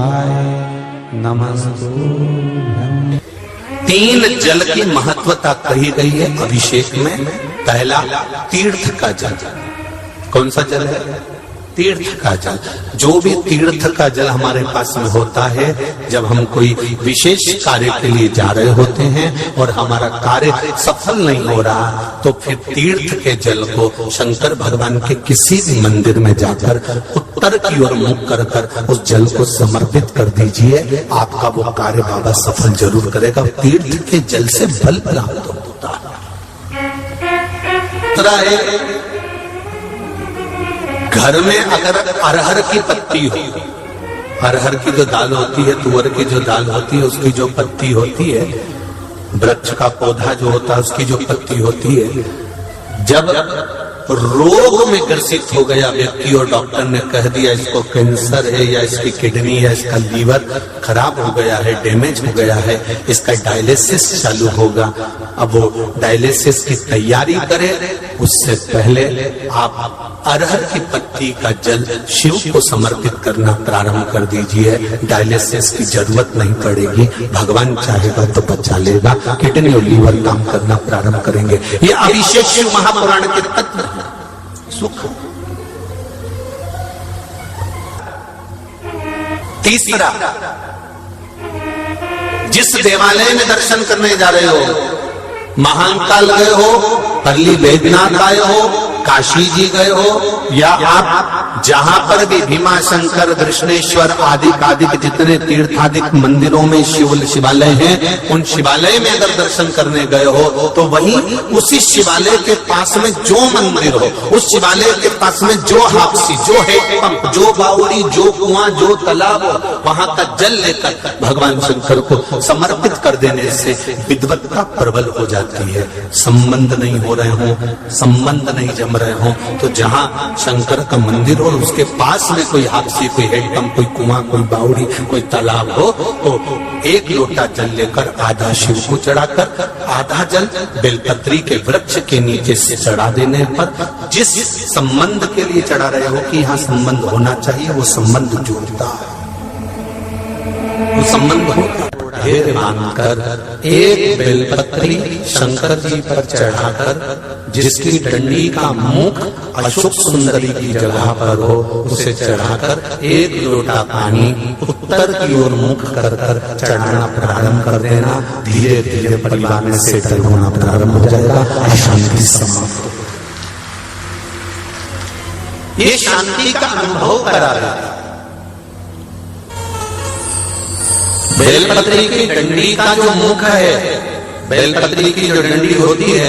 शिवाय नमस्तुभ्यं। तीन जल की महत्वता कही गई है अभिषेक में। पहला तीर्थ का जल। कौन सा जल है? तीर्थ का जल। जो भी तीर्थ का जल हमारे पास में होता है, जब हम कोई विशेष कार्य के लिए जा रहे होते हैं और हमारा कार्य सफल नहीं हो रहा, तो फिर तीर्थ के जल को शंकर भगवान के किसी भी मंदिर में जाकर उत्तर की ओर मुख कर कर उस जल को समर्पित कर दीजिए। आपका वो कार्य बाबा सफल जरूर करेगा। तीर्थ के जल से बल प्राप्त होता है। घर में अगर अरहर की पत्ती हो, अरहर की जो दाल होती है, तुअर की जो दाल होती है, उसकी जो पत्ती होती है, वृक्ष का पौधा जो होता है उसकी जो पत्ती होती है, जब रोग में ग्रसित हो गया व्यक्ति और डॉक्टर ने कह दिया इसको कैंसर है या इसकी किडनी या इसका लीवर खराब हो गया है, डैमेज हो गया है, इसका डायलिसिस चालू होगा, अब वो डायलिसिस की तैयारी करे, उससे पहले आप अरहर की पत्ती का जल शिव को समर्पित करना प्रारंभ कर दीजिए। डायलिसिस की जरूरत नहीं पड़ेगी। भगवान चाहेगा तो बचा लेगा। किडनी और लीवर काम करना प्रारंभ करेंगे। ये अभिषेक शिव महापुराण के तत्व हैं। सुख। तीसरा, जिस देवालय में दर्शन करने जा रहे हो, महाकाल गए हो, परली बैद्यनाथ आए हो, काशी जी गए हो, या आप जहां पर भी भीमा शंकर दृष्णेश्वर आदि जितने तीर्थादिक मंदिरों में शिवालय हैं, उन शिवालय में अगर दर्शन करने गए हो, तो वहीं उसी शिवालय के पास में जो मंदिर हो, उस शिवालय के पास में जो हापसी, जो हैंडपंप, जो बावड़ी, जो कुआं, जो तालाब हो, वहां का जल लेकर भगवान शंकर को समर्पित कर देने से विद्वत्ता प्रबल हो जाती है। संबंध नहीं हो रहे हो, संबंध नहीं जम रहे हो, तो जहां शंकर का मंदिर हो उसके पास में कोई हापसी, कोई हैंडपंप, कोई कुआं, कोई बावड़ी, कोई तालाब हो, तो एक लोटा जल लेकर आधा शिव को चढ़ाकर, आधा जल बेलपत्री के वृक्ष के नीचे से चढ़ा देने पर जिस संबंध के लिए चढ़ा रहे हो कि यहाँ संबंध होना चाहिए, वो संबंध जुड़ता है, वो संबंध होता है। ढेर मानकर एक बेलपत्री शंकर जी पर चढ़ाकर, जिसकी डंडी का मुख अशोक सुंदरी की जगह पर हो, उसे चढ़ाकर एक लोटा पानी उत्तर की ओर मुख कर कर चढ़ाना प्रारंभ कर देना। धीरे धीरे परिवार में सेटल होना प्रारंभ हो जाएगा। अशांति समाप्त। ये शांति का अनुभव करा रहा है। बेलपत्री की डंडी का जो मुख है, बेलपत्री की जो डंडी होती है,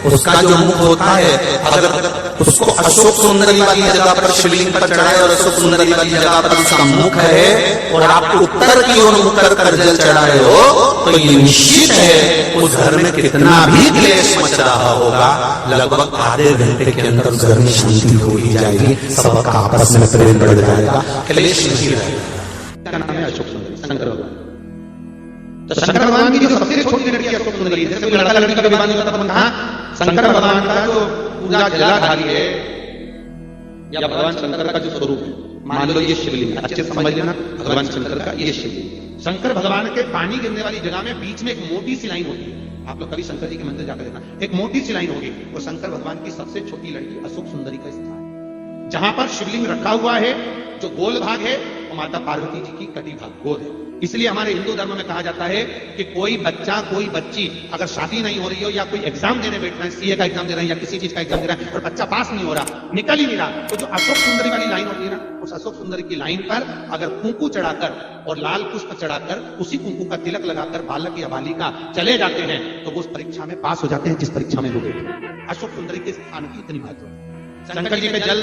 उसका जो मुख होता है, अगर उसको अशोक सुंदरी वाली जगह पर शिवलिंग पर चढ़ाए और अशोक सुंदरी वाली जगह पर उसका मुख है और आप उत्तर की ओर मुख कर जल चढ़ाए हो, तो ये निश्चित है उस घर में कितना भी क्लेश मच रहा होगा, लगभग आधे घंटे के अंदर घर में शांति हो ही जाएगी। सबका आपस में प्रेम बढ़ जाएगा, क्लेश नहीं रहेगा। नाम है अशोक सुंदरी, शंकर भगवान। तो शंकर भगवान की जो सबसे छोटी लड़की अशोक सुंदरी, जैसे कोई लड़का लड़की का विवाह नहीं होता, कहा शंकर भगवान का जो पूजा जलाधारी है या भगवान शंकर का जो स्वरूप है, मान लो ये शिवलिंग, अच्छे समझ लेना, भगवान शंकर का ये शिवलिंग, शंकर भगवान के पानी गिरने वाली जगह में बीच में एक मोटी सी लाइन होती है। आप लोग कभी शंकर जी के मंदिर जाकर देखना, एक मोटी सी लाइन होगी, वो शंकर भगवान की सबसे छोटी लड़की अशोक सुंदरी का स्थान है। जहां पर शिवलिंग रखा हुआ है, जो गोल भाग है, वो माता पार्वती जी की कटी भाग गोल है। इसलिए हमारे हिंदू धर्म में कहा जाता है कि कोई बच्चा, कोई बच्ची अगर शादी नहीं हो रही हो या कोई एग्जाम देने बैठ रहे हैं, सीए का एग्जाम दे रहे हैं या किसी चीज का एग्जाम दे रहे हैं और बच्चा पास नहीं हो रहा, निकल ही नहीं रहा, तो जो अशोक सुंदरी वाली लाइन होती है ना, उस अशोक सुंदरी की लाइन पर अगर कुंकू चढ़ाकर और लाल पुष्प चढ़ाकर उसी कुंकू का तिलक लगाकर बालक या बालिका चले जाते हैं, तो वो उस परीक्षा में पास हो जाते हैं जिस परीक्षा में वो बैठे। अशोक सुंदरी के स्थान की इतनी महत्व। शंकर जी पे जल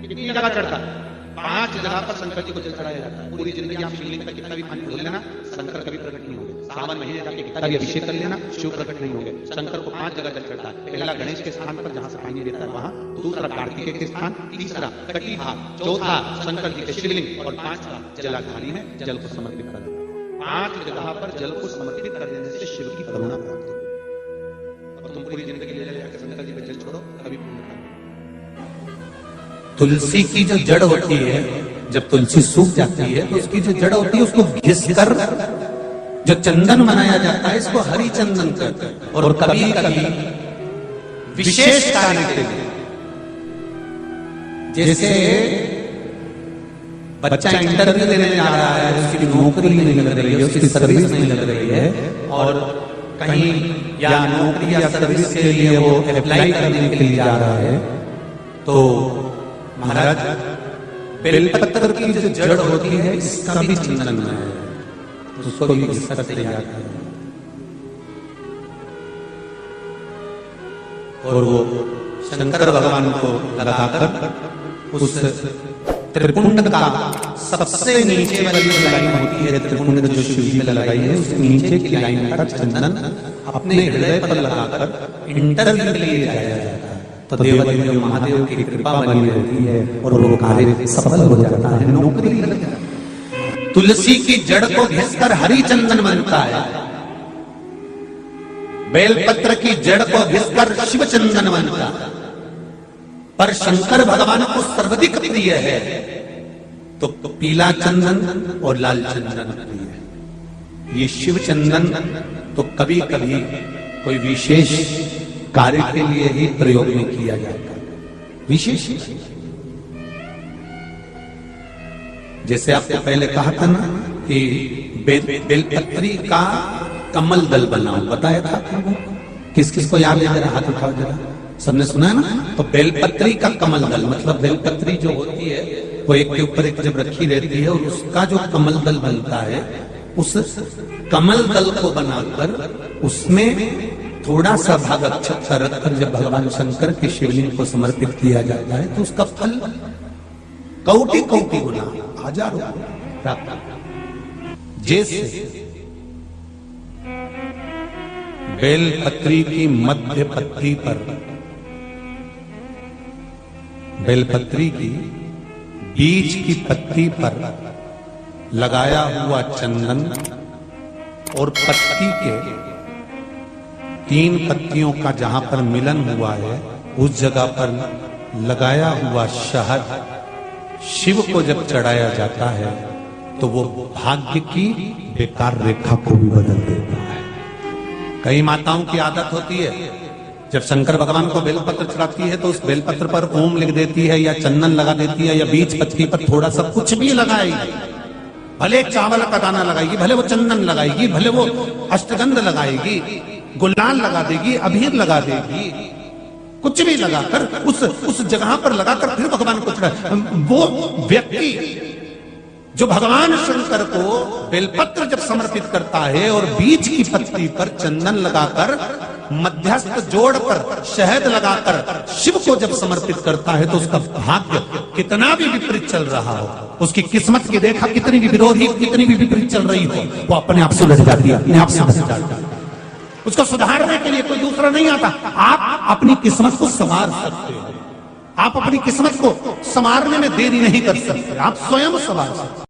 कितनी जगह चढ़ता है? 5 जगह पर शंकर जी को जल चढ़ाया जाता है। पूरी जिंदगी आप शिवलिंग का कितना भी पानी ढोल लेना, शंकर कभी प्रकट नहीं होंगे। सावन महीने जाके कितना भी अभिषेक कर लेना, शिव प्रकट नहीं होंगे। शंकर को 5 जगह जल चढ़ता है। पहला गणेश के स्थान पर जहां से पानी देता है वहां, दूसरा कार्तिकेय के स्थान, तीसरा कटी भाग, चौथा शंकर जी के शिवलिंग और 5वां जलाधारी में जल को समर्पित कर देता है। 5 जगह पर जल को समर्पित कर देने से शिव की करुणा प्राप्त होती है। अब तुम पूरी जिंदगी ले जाकर शंकर जी पे जल छोड़ो, कभी पूर्ण। तुलसी की जो जड़ होती है जब तुलसी सूख जाती है तो उसकी जो जड़ होती है उसको घिस कर जो चंदन बनाया जाता है, इसको हरी चंदन कहते हैं। और कभी कभी विशेष कार्य के लिए, जैसे बच्चा इंटरव्यू देने जा रहा है, उसकी नौकरी नहीं लग रही है, उसकी सर्विस नहीं लग रही है, और कहीं या नौकरी या सर्विस के लिए वो अप्लाई करने के लिए जा रहा है, तो महाराज बेलपत्र की जो जड़ होती है इसका भी चंदन बनाया है, उसको भी घिस कर तैयार किया और वो शंकर भगवान को लगाकर उस त्रिपुंड का सबसे नीचे वाली जो लाइन होती है, त्रिपुंड जो शिव जी ने लगाई है, उसके नीचे की लाइन का चंदन अपने हृदय पर लगाकर इंटरव्यू के लिए जाया जाता है। तो देव महादेव की कृपा बनी रहती है और वो कार्य सफल हो जाता है, नौकरी लग जाती है। तुलसी की जड़ को घिसकर हरी चंदन बनता है, बेलपत्र की जड़ को घिसकर शिव चंदन बनता है। पर शंकर भगवान को सर्वाधिक प्रिय है तो पीला चंदन और लाल चंदन प्रिय है। ये शिव चंदन तो कभी कभी कोई विशेष कार्य के लिए ही प्रयोग में किया जाता है, विशेष। जैसे आपको पहले कहा था ना कि बेलपत्री का कमल दल बनाओ, बताया था आपको। किस किस को याद है, जरा हाथ उठाओ जरा, सबने सुना है ना। तो बेलपत्री का कमल दल मतलब बेलपत्री जो होती है वो एक के ऊपर एक जब रखी रहती है और उसका जो कमल दल बनता है, उस कमल दल को बनाकर उसमें थोड़ा सा भाग अक्षत रखकर जब भगवान शंकर के शिवलिंग को समर्पित किया जाता है तो उसका फल कोटि कोटि गुना, हजारों प्राप्त। जैसे बेलपत्री की मध्य पत्ती पर, बेलपत्री की बीच की पत्ती पर लगाया हुआ चंदन और पत्ती के 3 पत्तियों का जहां पर मिलन हुआ है उस जगह पर लगाया हुआ शहद शिव को जब चढ़ाया जाता है तो वो भाग्य की बेकार रेखा को भी बदल देता है। कई माताओं की आदत होती है, जब शंकर भगवान को बेलपत्र चढ़ाती है तो उस बेलपत्र पर ओम लिख देती है या चंदन लगा देती है या बीच पत्ती पर थोड़ा सा कुछ भी लगाएगी, भले चावल का दाना लगाएगी, भले वो चंदन लगाएगी, भले वो अष्टगंध लगाएगी, गुलाल लगा देगी, अबीर लगा देगी, कुछ भी लगाकर उस जगह पर लगाकर फिर भगवान को चढ़ा। वो व्यक्ति जो भगवान शंकर को बेलपत्र जब समर्पित करता है और बीच की पत्ती पर चंदन लगाकर मध्यस्थ जोड़ पर शहद लगाकर शिव को जब समर्पित करता है तो उसका भाग्य कितना भी विपरीत चल रहा हो, उसकी किस्मत की रेखा कितनी भी विरोधी, कितनी भी विपरीत चल रही हो, वो अपने आप सुलझ जाती है, अपने आप सुलझ जाती है। उसको सुधारने के लिए कोई दूसरा नहीं आता। आप अपनी किस्मत को संवार सकते हो, आप अपनी किस्मत को संवारने में देरी नहीं कर सकते, आप स्वयं संवार सकते।